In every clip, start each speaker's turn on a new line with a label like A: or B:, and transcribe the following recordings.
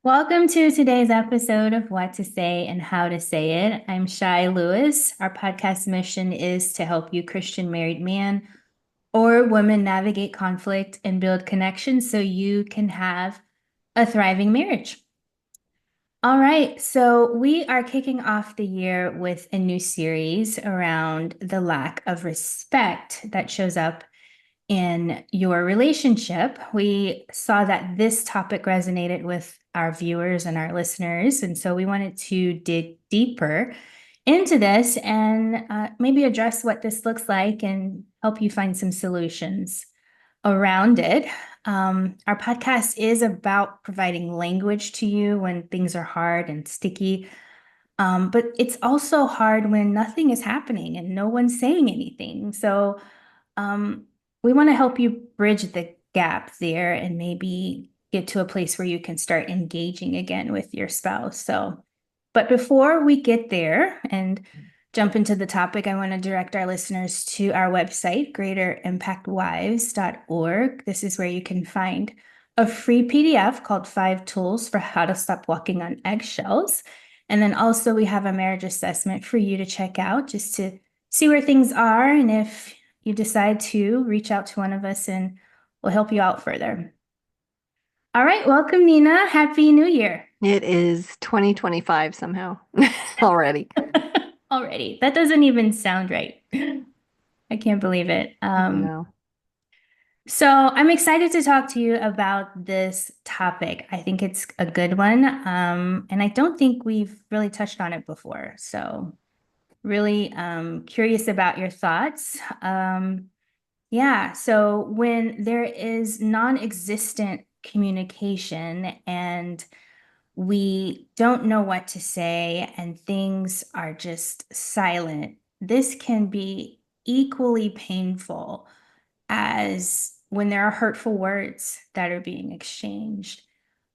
A: Welcome to today's episode of What to Say and How to Say It. I'm Shai Lewis. Our podcast mission is to help you, Christian married man or woman, navigate conflict and build connections so you can have a thriving marriage. All right, so we are kicking off the year with a new series around the lack of respect that shows up in your relationship. We saw that this topic resonated with our viewers and our listeners. And so we wanted to dig deeper into this and maybe address what this looks like and help you find some solutions around it. Our podcast is about providing language to you when things are hard and sticky. But it's also hard when nothing is happening and no one's saying anything. So um, we want to help you bridge the gap there and maybe get to a place where you can start engaging again with your spouse. So, but before we get there and jump into the topic, I want to direct our listeners to our website, greaterimpactwives.org. This is where you can find a free PDF called 5 Tools for How to Stop Walking on Eggshells. And then also we have a marriage assessment for you to check out just to see where things are and if you decide to reach out to one of us and we'll help you out further. All right, welcome, Nina. Happy New Year.
B: It is 2025 somehow already.
A: Already. That doesn't even sound right. I can't believe it.
B: No.
A: So I'm excited to talk to you about this topic. I think it's a good one. And I don't think we've really touched on it before. So really curious about your thoughts. Yeah, so when there is non-existent communication and we don't know what to say and things are just silent, this can be equally painful as when there are hurtful words that are being exchanged.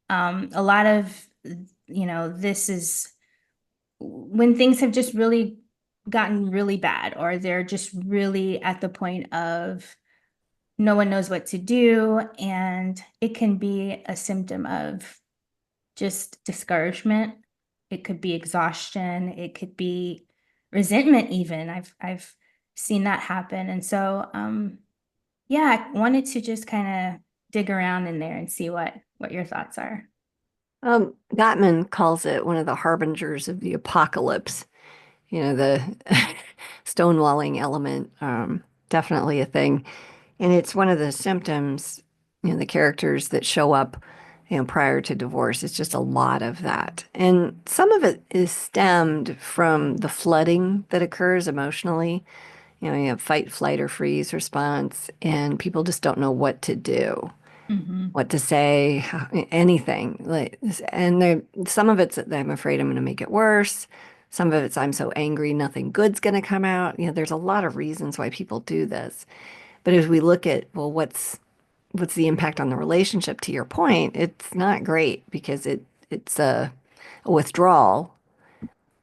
A: A lot of, this is when things have just really gotten really bad, or they're just really at the point of no one knows what to do. And it can be a symptom of just discouragement. It could be exhaustion. It could be resentment even. I've seen that happen. And so yeah, I wanted to just kind of dig around in there and see what your thoughts are.
B: Gottman calls it one of the harbingers of the apocalypse. The stonewalling element, definitely a thing. And it's one of the symptoms, the characters that show up, prior to divorce. It's just a lot of that. And some of it is stemmed from the flooding that occurs emotionally. You have fight, flight, or freeze response, and people just don't know what to do,
A: Hmm.
B: what to say, anything. And some of it's that I'm afraid I'm going to make it worse. Some of it's I'm so angry, nothing good's going to come out. There's a lot of reasons why people do this. But as we look at, well, what's the impact on the relationship? To your point, it's not great because it's a withdrawal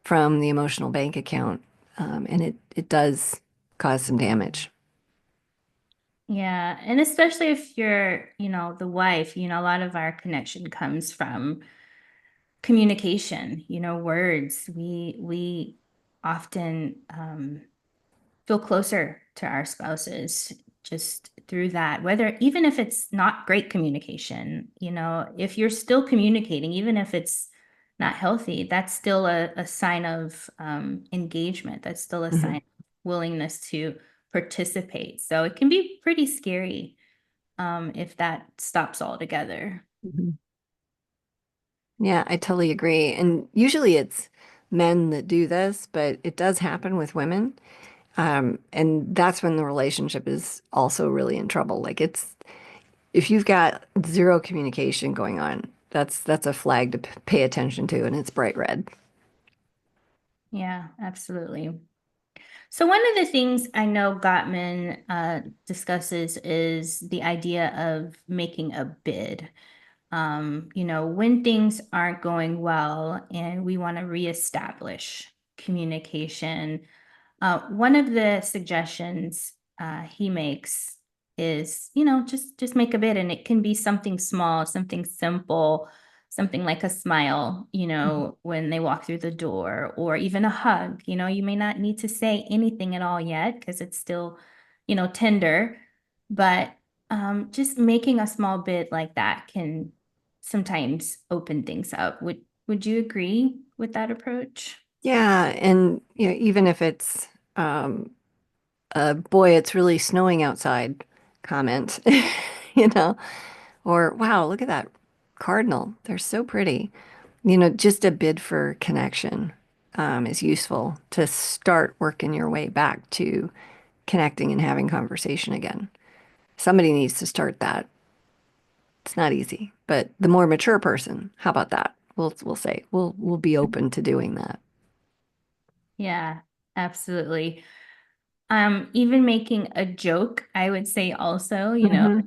B: from the emotional bank account, and it does cause some damage.
A: Yeah, and especially if you're, the wife, a lot of our connection comes from communication, words. We often feel closer to our spouses just through that, whether even if it's not great communication, if you're still communicating, even if it's not healthy, that's still a sign of engagement. That's still a sign
B: Mhm.
A: of willingness to participate. So it can be pretty scary if that stops altogether.
B: Mhm. Yeah, I totally agree. And usually it's men that do this, but it does happen with women. And that's when the relationship is also really in trouble. Like if you've got zero communication going on, that's a flag to pay attention to, and it's bright red.
A: Yeah, absolutely. So one of the things I know Gottman discusses is the idea of making a bid. When things aren't going well and we want to reestablish communication, one of the suggestions he makes is, just make a bid, and it can be something small, something simple, something like a smile, when they walk through the door, or even a hug. You may not need to say anything at all yet because it's still, tender, but just making a small bit like that can sometimes open things up. Would you agree with that approach?
B: Yeah, and even if it's um, a boy, it's really snowing outside comment, you know, or wow, look at that cardinal. They're so pretty. Just a bid for connection is useful to start working your way back to connecting and having conversation again. Somebody needs to start that. It's not easy, but the more mature person, how about that? We'll say we'll be open to doing that.
A: Yeah, absolutely. Even making a joke, I would say also,
B: Hmm.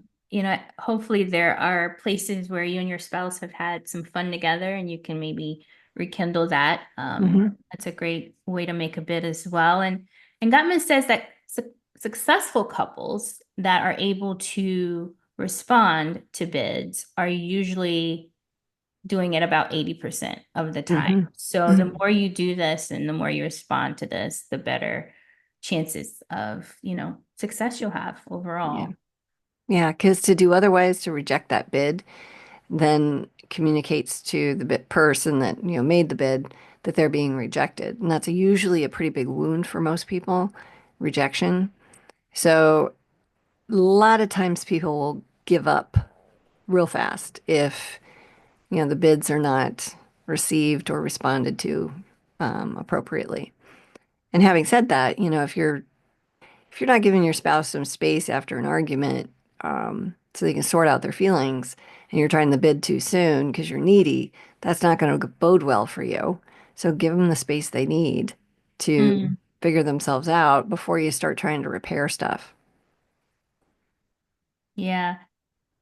A: hopefully there are places where you and your spouse have had some fun together and you can maybe rekindle that.
B: Hmm.
A: That's a great way to make a bid as well. And Gottman says that successful couples that are able to respond to bids are usually doing it about 80% of the time.
B: Hmm.
A: So the
B: Hmm.
A: more you do this and the more you respond to this, the better chances of, success you'll have
B: Yeah.
A: overall.
B: Yeah, because to do otherwise, to reject that bid, then communicates to the bid person that, made the bid that they're being rejected. And that's usually a pretty big wound for most people, rejection. So a lot of times people will give up real fast if, the bids are not received or responded to appropriately. And having said that, if you're not giving your spouse some space after an argument, so they can sort out their feelings, and you're trying to bid too soon because you're needy, that's not going to bode well for you. So give them the space they need to
A: Mm,
B: figure themselves out before you start trying to repair stuff.
A: yeah,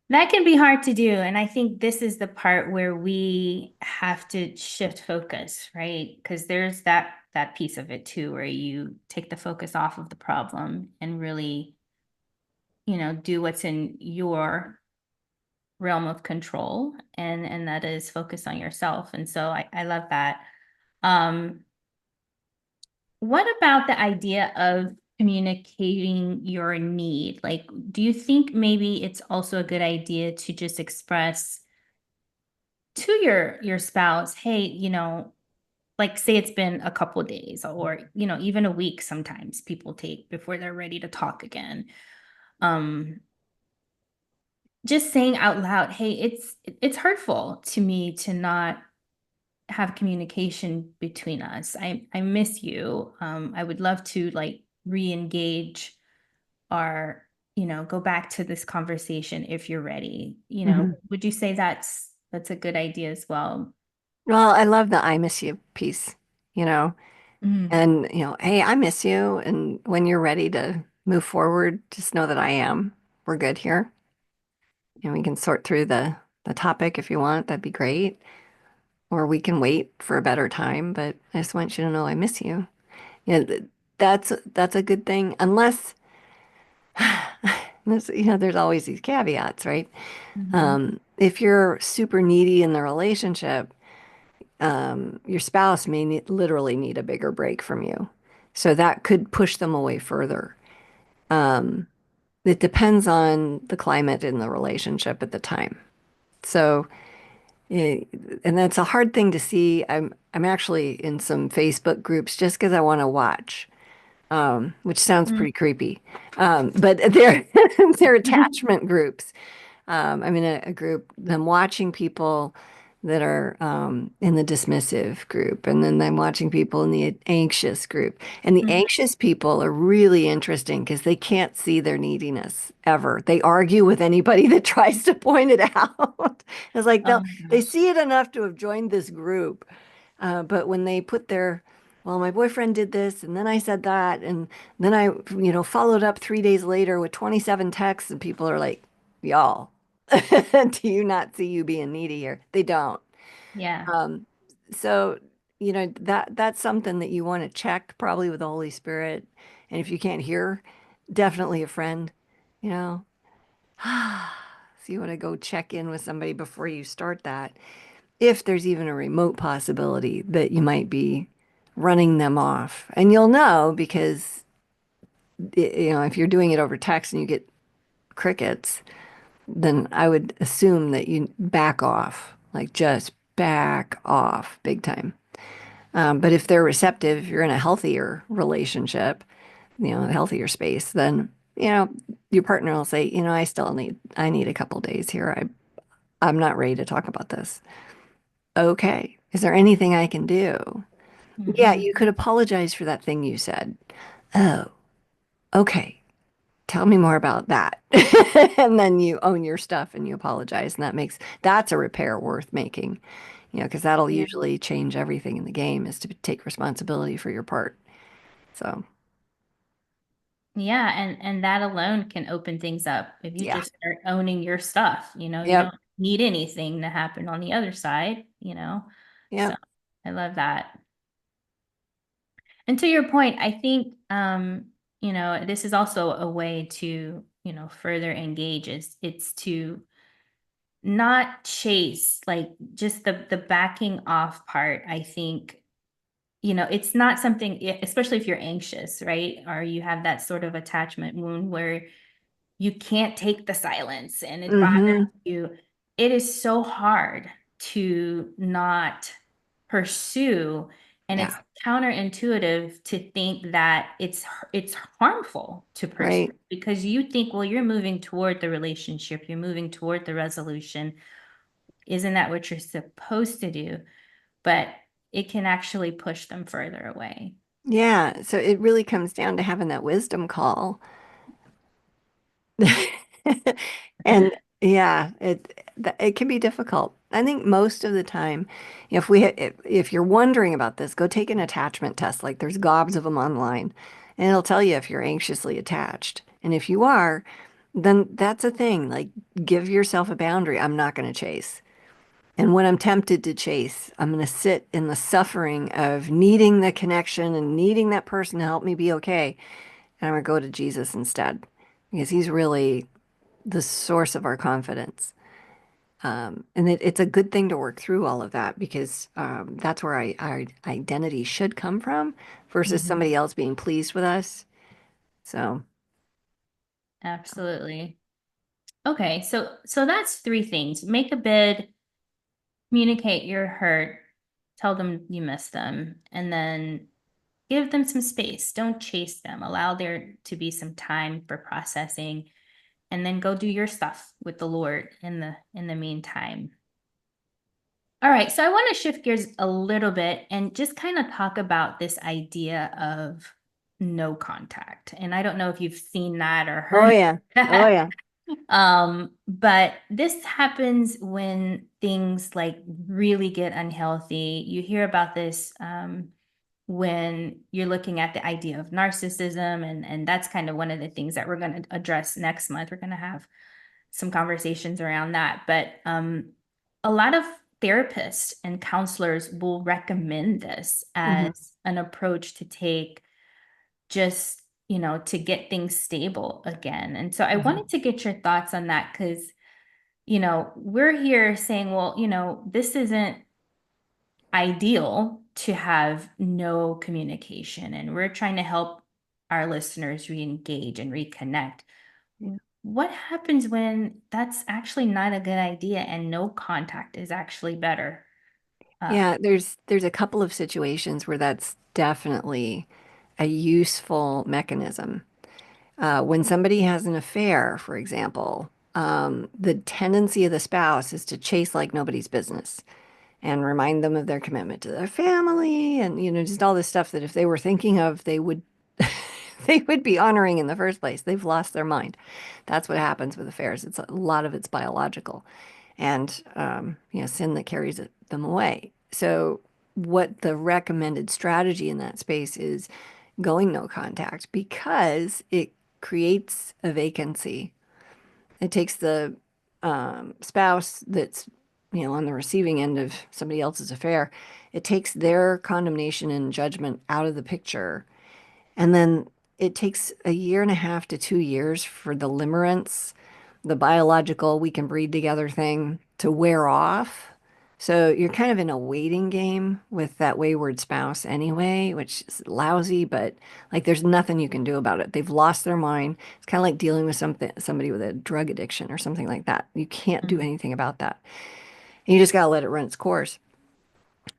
A: that can be hard to do. And I think this is the part where we have to shift focus, right? Because there's that piece of it too, where you take the focus off of the problem and really, do what's in your realm of control, and that is focus on yourself. And so I love that. um what about the idea of communicating your need? Like, do you think maybe it's also a good idea to just express to your spouse, hey, like, say it's been a couple days, or even a week, sometimes people take before they're ready to talk again. um just saying out loud, hey, it's hurtful to me to not have communication between us. I miss you. I would love to, like, re-engage, or go back to this conversation if you're ready.
B: Mhm.
A: Would you say that's a good idea as well?
B: Well, I love the I miss you piece, you know,
A: Mm,
B: and, hey, I miss you. And when you're ready to move forward, just know that I am. We're good here. We can sort through the topic if you want. That'd be great. Or we can wait for a better time, but I just want you to know I miss you. Yeah, that's a good thing. Unless there's always these caveats, right?
A: mhm,
B: If you're super needy in the relationship, your spouse may literally need a bigger break from you. So that could push them away further. It depends on the climate in the relationship at the time. So, eh, and that's a hard thing to see. I'm actually in some Facebook groups just because I want to watch, which sounds
A: mm.
B: pretty creepy. But they're they're attachment groups. I'm in a group. I'm watching people that are in the dismissive group, and then I'm watching people in the anxious group. And the
A: Mhm.
B: anxious people are really interesting because they can't see their neediness ever. They argue with anybody that tries to point it out. It's like
A: Oh my
B: they
A: gosh.
B: see it enough to have joined this group, but when they put their well, my boyfriend did this, and then I said that, and then I, followed up 3 days later with 27 texts, and people are like, y'all, do you not see you being needy here? They don't.
A: Yeah.
B: Um, so, that's something that you want to check probably with the Holy Spirit. And if you can't hear, definitely a friend, you know. So you want to go check in with somebody before you start that. if there's even a remote possibility that you might be running them off. And you'll know because, if you're doing it over text and you get crickets, then I would assume that you back off, like just back off big time. But if they're receptive, if you're in a healthier relationship, a healthier space, then, your partner will say, I need a couple days here. I'm not ready to talk about this. Okay. Is there anything I can do? Yeah,
A: Mhm.
B: you could apologize for that thing you said. Oh, okay. Tell me more about that. And then you own your stuff and you apologize. And that's a repair worth making, because that'll
A: Yeah.
B: usually change everything in the game is to take responsibility for your part. So,
A: Yeah, and that alone can open things up if you
B: yeah.
A: just start owning your stuff, you
B: Yep.
A: don't need anything to happen on the other side. So
B: Yep.
A: I love that. And to your point, I think this is also a way to, further engage is it's to not chase like just the backing off part. I think, it's not something, especially if you're anxious, right? Or you have that sort of attachment wound where you can't take the silence and it bothers
B: Mm-hmm.
A: you. It is so hard to not pursue, and it's
B: Yeah.
A: counterintuitive to think that it's harmful to pursue
B: Right.
A: because you think, well, you're moving toward the relationship, you're moving toward the resolution. Isn't that what you're supposed to do? But it can actually push them further away.
B: Yeah. So it really comes down to having that wisdom call. And yeah, it can be difficult. I think most of the time, if you're wondering about this, go take an attachment test. Like there's gobs of them online, and it'll tell you if you're anxiously attached. And if you are, then that's a thing. Like give yourself a boundary. I'm not going to chase. And when I'm tempted to chase, I'm going to sit in the suffering of needing the connection and needing that person to help me be okay. And I'm going to go to Jesus instead because he's really the source of our confidence. And it's a good thing to work through all of that because that's where our identity should come from versus
A: Mhm.
B: somebody else being pleased with us. So,
A: Absolutely. Okay, so that's three things. Make a bid, communicate you're hurt, tell them you miss them, and then give them some space. Don't chase them. Allow there to be some time for processing, and then go do your stuff with the Lord in the meantime. All right, so I want to shift gears a little bit and just kind of talk about this idea of no contact. And I don't know if you've seen that or
B: oh
A: heard
B: yeah, oh
A: that.
B: yeah.
A: But this happens when things like really get unhealthy. You hear about this when you're looking at the idea of narcissism, and that's kind of one of the things that we're going to address next month. We're going to have some conversations around that. But a lot of therapists and counselors will recommend this
B: Hmm.
A: as an approach to take just, to get things stable again. And so I
B: Hmm.
A: wanted to get your thoughts on that because, we're here saying, well, this isn't ideal to have no communication, and we're trying to help our listeners re-engage and reconnect.
B: Yeah.
A: What happens when that's actually not a good idea and no contact is actually better? Uh,
B: Yeah, there's a couple of situations where that's definitely a useful mechanism. When somebody has an affair, for example, the tendency of the spouse is to chase like nobody's business and remind them of their commitment to their family and just all this stuff that if they were thinking of, they would they would be honoring in the first place. They've lost their mind. That's what happens with affairs. It's a lot of it's biological and sin that carries them away. So what the recommended strategy in that space is going no contact because it creates a vacancy. It takes the spouse that's on the receiving end of somebody else's affair. It takes their condemnation and judgment out of the picture, and then it takes a year and a half to 2 years for the limerence, the biological we can breed together thing to wear off So you're kind of in a waiting game with that wayward spouse anyway, which is lousy, but like there's nothing you can do about it. They've lost their mind. It's kind of like dealing with somebody with a drug addiction or something like that. You can't do
A: Mhm.
B: anything about that. And you just got to let it run its course.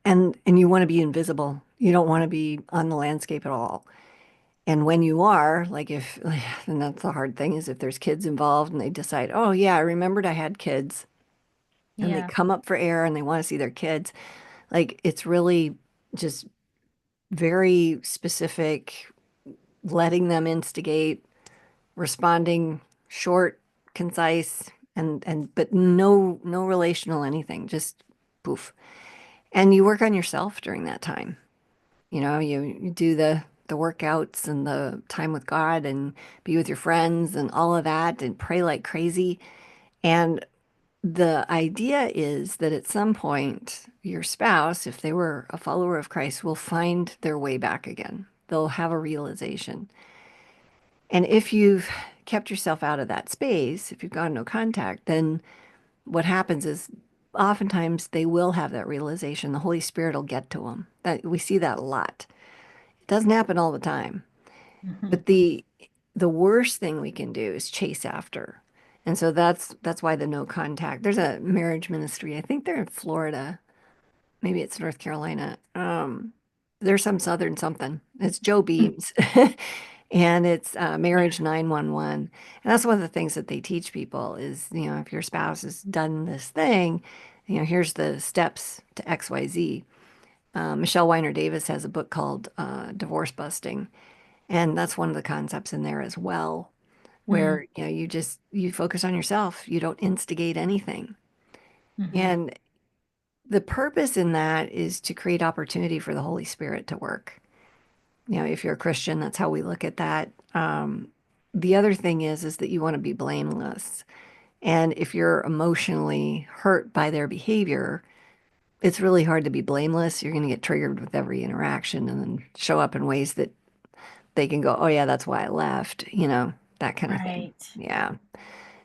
B: And you want to be invisible. You don't want to be on the landscape at all. And when you are, like if, and that's the hard thing is if there's kids involved and they decide, oh yeah, I remembered I had kids, and they
A: Yeah.
B: come up for air and they want to see their kids, like it's really just very specific, letting them instigate, responding short, concise, and but no relational anything, just poof. And you work on yourself during that time. You do the workouts and the time with God and be with your friends and all of that and pray like crazy. And the idea is that at some point, your spouse, if they were a follower of Christ, will find their way back again. They'll have a realization. And if you've kept yourself out of that space, if you've got no contact, then what happens is oftentimes they will have that realization. The Holy Spirit will get to them. That we see that a lot. It doesn't happen all the time.
A: Mhm.
B: But the worst thing we can do is chase after. And so that's why the no contact. There's a marriage ministry. I think they're in Florida. Maybe it's North Carolina. There's some southern something. It's Joe Beams. And it's
A: Yeah.
B: Marriage 911. And that's one of the things that they teach people is, if your spouse has done this thing, here's the steps to XYZ. Michelle Weiner Davis has a book called Divorce Busting. And that's one of the concepts in there as well,
A: Mm.
B: where, you focus on yourself. You don't instigate anything.
A: Mhm.
B: And the purpose in that is to create opportunity for the Holy Spirit to work. If you're a Christian, that's how we look at that. The other thing is that you want to be blameless. And if you're emotionally hurt by their behavior, it's really hard to be blameless. You're going to get triggered with every interaction and then show up in ways that they can go, oh yeah, that's why I left, that kind of thing.
A: Right.
B: Yeah.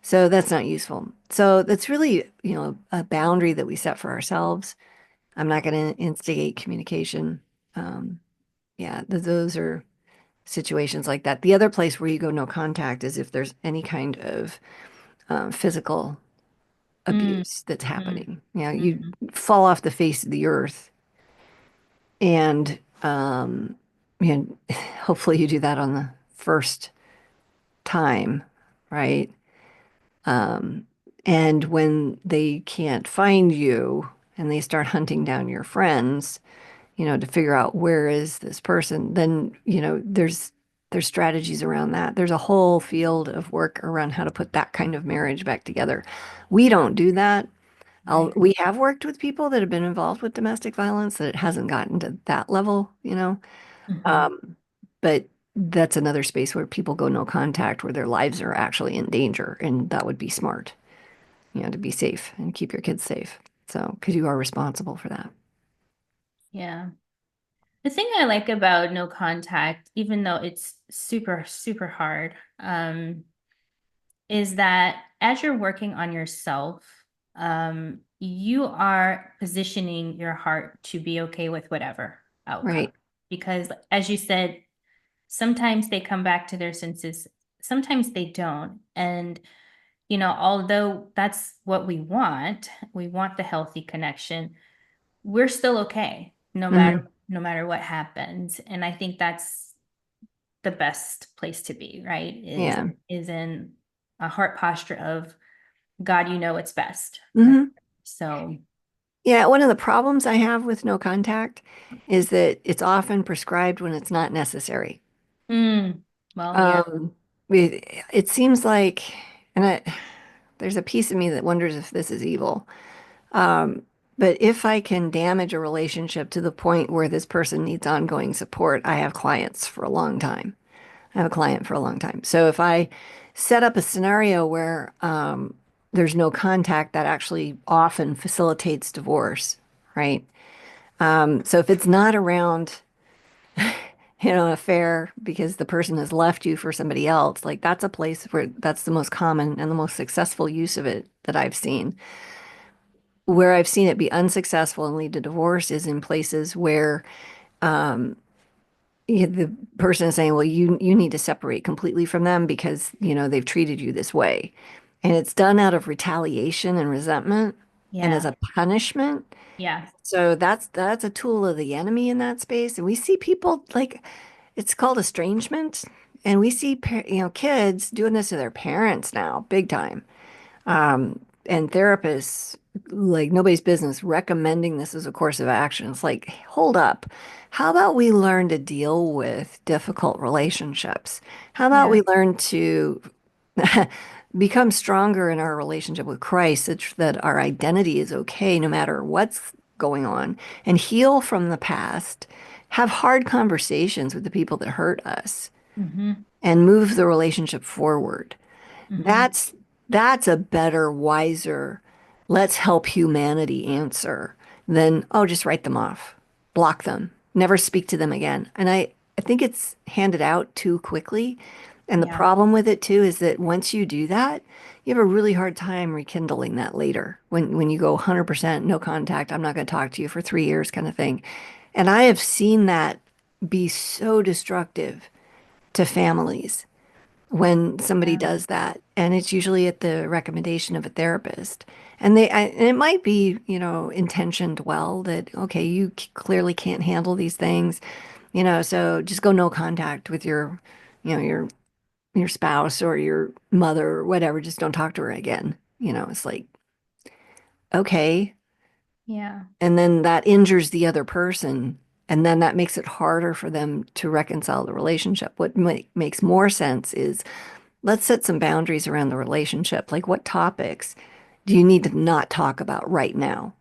B: So that's not useful. So that's really, a boundary that we set for ourselves. I'm not going to instigate communication. Um, yeah, those are situations like that. The other place where you go no contact is if there's any kind of physical
A: Mm.
B: abuse that's
A: Mm.
B: happening. You
A: Mhm.
B: fall off the face of the earth, and hopefully you do that on the first time, right? Um, and when they can't find you and they start hunting down your friends, to figure out where is this person, then, there's strategies around that. There's a whole field of work around how to put that kind of marriage back together. We don't do that.
A: Right.
B: We have worked with people that have been involved with domestic violence that it hasn't gotten to that level.
A: Mhm.
B: Um, but that's another space where people go no contact, where their lives are actually in danger, and that would be smart, to be safe and keep your kids safe. So, because you are responsible for that.
A: Yeah. The thing I like about no contact, even though it's super, super hard, is that as you're working on yourself, you are positioning your heart to be okay with whatever outcome.
B: Right.
A: Because, as you said, sometimes they come back to their senses, sometimes they don't. And, although that's what we want the healthy connection, we're still okay
B: Hmm.
A: no matter what happens. And I think that's the best place to be, right?
B: Yeah.
A: Is in a heart posture of God, you know what's best.
B: Hmm.
A: So,
B: Yeah. One of the problems I have with no contact is that it's often prescribed when it's not necessary.
A: mm, well, yeah.
B: Um, it seems like, and there's a piece of me that wonders if this is evil. Um, but if I can damage a relationship to the point where this person needs ongoing support, I have clients for a long time. I have a client for a long time. So if I set up a scenario where there's no contact, that actually often facilitates divorce, right? So if it's not around, an affair because the person has left you for somebody else, like that's a place where that's the most common and the most successful use of it that I've seen. where I've seen it be unsuccessful and lead to divorce is in places where the person is saying, well, you need to separate completely from them because, they've treated you this way. And it's done out of retaliation and resentment and as
A: Yeah.
B: a punishment.
A: Yeah.
B: So that's a tool of the enemy in that space. And we see people like it's called estrangement. And we see, kids doing this to their parents now, big time. And therapists, like nobody's business, recommending this as a course of action. It's like, hold up. How about we learn to deal with difficult relationships? How about
A: Yeah.
B: we learn to become stronger in our relationship with Christ, such that our identity is okay no matter what's going on, and heal from the past, have hard conversations with the people that hurt us,
A: Mm-hmm.
B: and move the relationship forward.
A: Mm-hmm.
B: That's that's a better, wiser, let's help humanity answer than, oh, just write them off, block them, never speak to them again. And I think it's handed out too quickly. And the
A: Yeah.
B: problem with it too is that once you do that, you have a really hard time rekindling that later. When you go 100% no contact, I'm not going to talk to you for 3 years kind of thing. And I have seen that be so destructive to families when somebody
A: Yeah.
B: does that, and it's usually at the recommendation of a therapist. And it might be, intentioned well that, okay, you clearly can't handle these things, so just go no contact with your, your spouse or your mother or whatever. Just don't talk to her again. It's like, okay.
A: Yeah.
B: And then that injures the other person. And then that makes it harder for them to reconcile the relationship. What makes more sense is let's set some boundaries around the relationship. Like, what topics do you need to not talk about right now?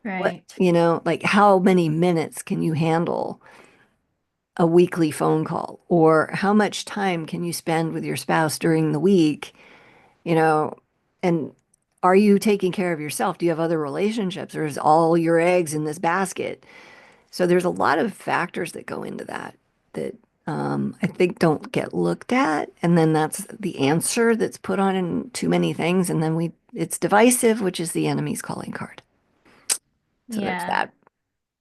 B: What,
A: Right.
B: like how many minutes can you handle a weekly phone call? Or how much time can you spend with your spouse during the week? You know, and are you taking care of yourself? Do you have other relationships, or is all your eggs in this basket? So there's a lot of factors that go into that I think don't get looked at, and then that's the answer that's put on in too many things, and then it's divisive, which is the enemy's calling card. So there's
A: Yeah.
B: that.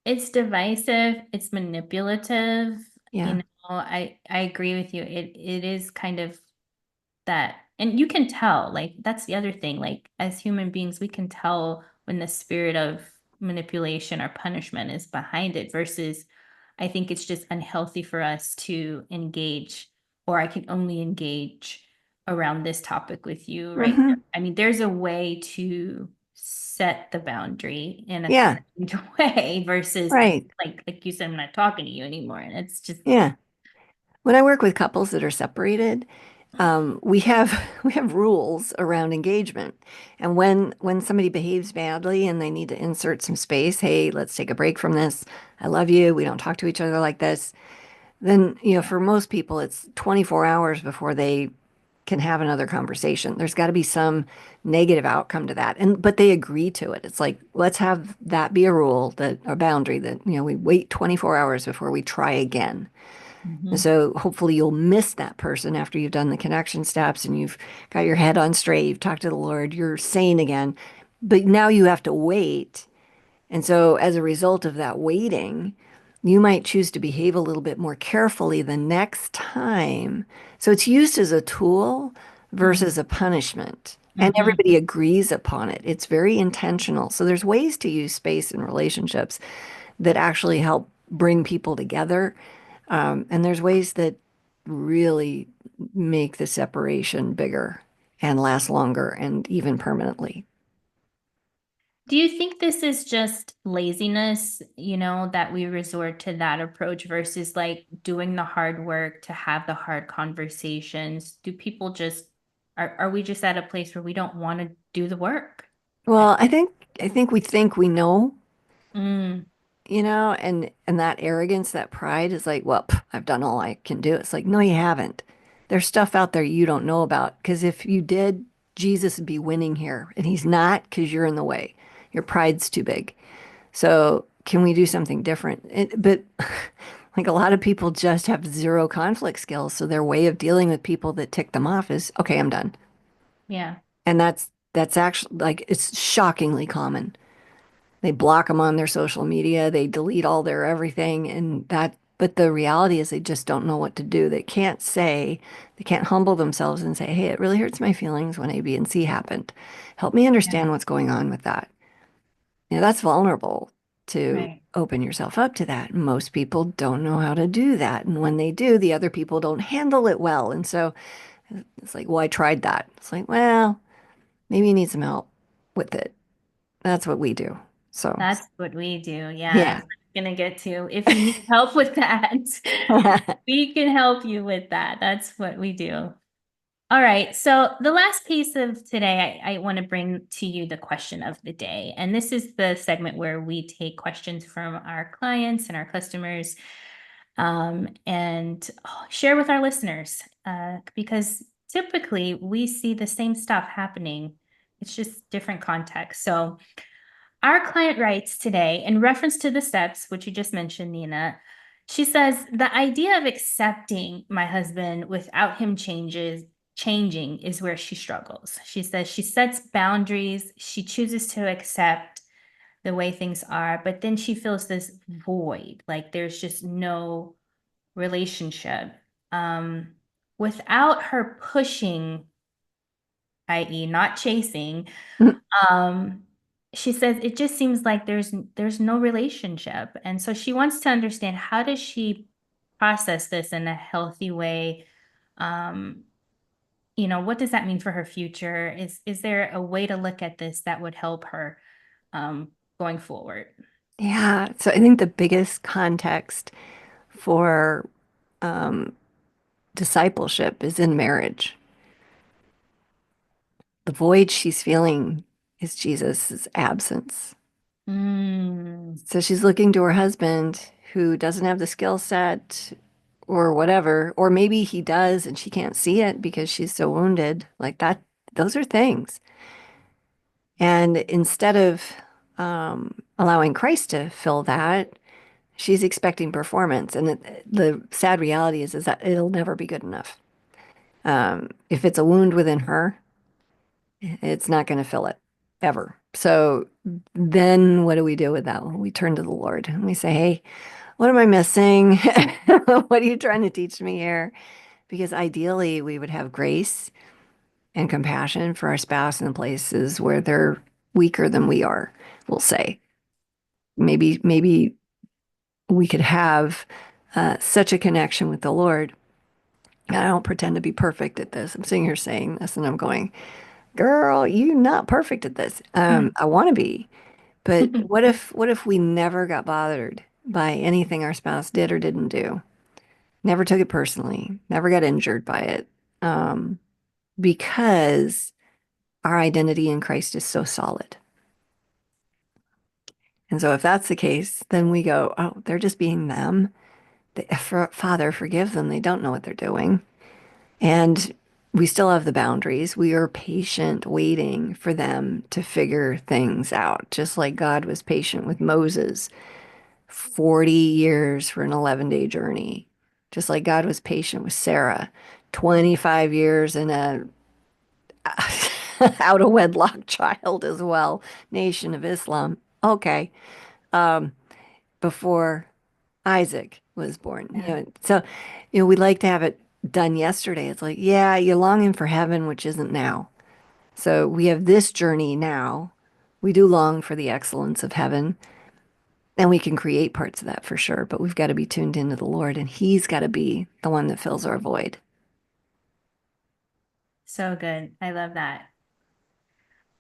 A: It's divisive, it's manipulative. You
B: Yeah.
A: know, I agree with you. It is kind of that, and you can tell, like that's the other thing. Like as human beings, we can tell when the spirit of manipulation or punishment is behind it versus I think it's just unhealthy for us to engage, or I can only engage around this topic with you right now.
B: Hmm.
A: I mean, there's a way to set the boundary in a
B: Yeah.
A: kind way versus
B: Right.
A: like you said, I'm not talking to you anymore. And it's just
B: Yeah. When I work with couples that are separated, we have we have rules around engagement. And when somebody behaves badly and they need to insert some space, hey, let's take a break from this. I love you. We don't talk to each other like this. Then, for most people, it's 24 hours before they can have another conversation. There's got to be some negative outcome to that. And but they agree to it. It's like, let's have that be a rule, that a boundary that, we wait 24 hours before we try again. And
A: mhm,
B: so hopefully you'll miss that person after you've done the connection steps and you've got your head on straight, you've talked to the Lord, you're sane again. But now you have to wait. And so as a result of that waiting, you might choose to behave a little bit more carefully the next time. So it's used as a tool
A: mhm,
B: versus a punishment. And
A: mhm.
B: everybody agrees upon it. It's very intentional. So there's ways to use space in relationships that actually help bring people together. And there's ways that really make the separation bigger and last longer and even permanently.
A: Do you think this is just laziness, that we resort to that approach versus like doing the hard work to have the hard conversations? Do people just, are we just at a place where we don't want to do the work? I-
B: Well, I think we think we know,
A: Mm,
B: and that arrogance, that pride is like, well, I've done all I can do. It's like, no, you haven't. There's stuff out there you don't know about. Because if you did, Jesus would be winning here, and he's not because you're in the way. Your pride's too big. So can we do something different? But like a lot of people just have zero conflict skills. So their way of dealing with people that tick them off is, okay, I'm done.
A: yeah.
B: And that's actually like it's shockingly common. They block them on their social media, they delete all their everything, and that, but the reality is they just don't know what to do. They can't humble themselves and say, hey, it really hurts my feelings when A, B, and C happened. Help me
A: Yeah.
B: understand what's going on with that. That's vulnerable to
A: Right.
B: open yourself up to that. Most people don't know how to do that. And when they do, the other people don't handle it well. And so it's like, well, I tried that. It's like, well, maybe you need some help with it. That's what we do. So,
A: That's what we do. Yeah,
B: yeah.
A: that's what I'm gonna get to. If you need help with that, we can help you with that. That's what we do. All right. So the last piece of today, I want to bring to you the question of the day. And this is the segment where we take questions from our clients and our customers, and share with our listeners, because typically we see the same stuff happening. It's just different context. So our client writes today, in reference to the steps, which you just mentioned, Nina, she says, the idea of accepting my husband without him changing is where she struggles. She says she sets boundaries, she chooses to accept the way things are, but then she feels this void, like there's just no relationship. Um, Without her pushing, i.e., not chasing, um, she says it just seems like there's no relationship. And so she wants to understand, how does she process this in a healthy way? Um, what does that mean for her future? Is there a way to look at this that would help her going forward?
B: Yeah. So I think the biggest context for um, discipleship is in marriage. The void she's feeling is Jesus's absence.
A: Mm,
B: So she's looking to her husband who doesn't have the skill set or whatever, or maybe he does and she can't see it because she's so wounded. Like that, those are things. And instead of allowing Christ to fill that, she's expecting performance. And the sad reality is that it'll never be good enough. If it's a wound within her, it's not going to fill it ever. So then what do we do with that? Well, we turn to the Lord and we say, hey, what am I missing? What are you trying to teach me here? Because ideally, we would have grace and compassion for our spouse in places where they're weaker than we are, we'll say. Maybe we could have such a connection with the Lord. And I don't pretend to be perfect at this. I'm sitting here saying this and I'm going, girl, you're not perfect at this. I want to be. But what if we never got bothered by anything our spouse did or didn't do? Never took it personally, never got injured by it, um, because our identity in Christ is so solid. And so if that's the case, then we go, oh, they're just being them. Father, forgive them. They don't know what they're doing. And we still have the boundaries. We are patient, waiting for them to figure things out, just like God was patient with Moses, 40 years for an 11-day journey, just like God was patient with Sarah, 25 years in a out of wedlock child as well, Nation of Islam. Okay. Um, Before Isaac was born.
A: yeah.
B: So, we like to have it done yesterday. It's like, yeah, you're longing for heaven, which isn't now. So we have this journey now. We do long for the excellence of heaven, and we can create parts of that for sure, but we've got to be tuned into the Lord, and He's got to be the one that fills our void.
A: So good. I love that.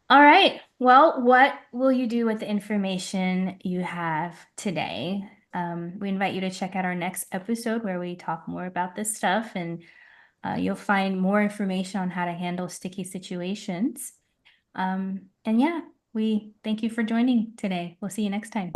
A: All right. Well, what will you do with the information you have today? We invite you to check out our next episode where we talk more about this stuff, and you'll find more information on how to handle sticky situations. And yeah, we thank you for joining today. We'll see you next time.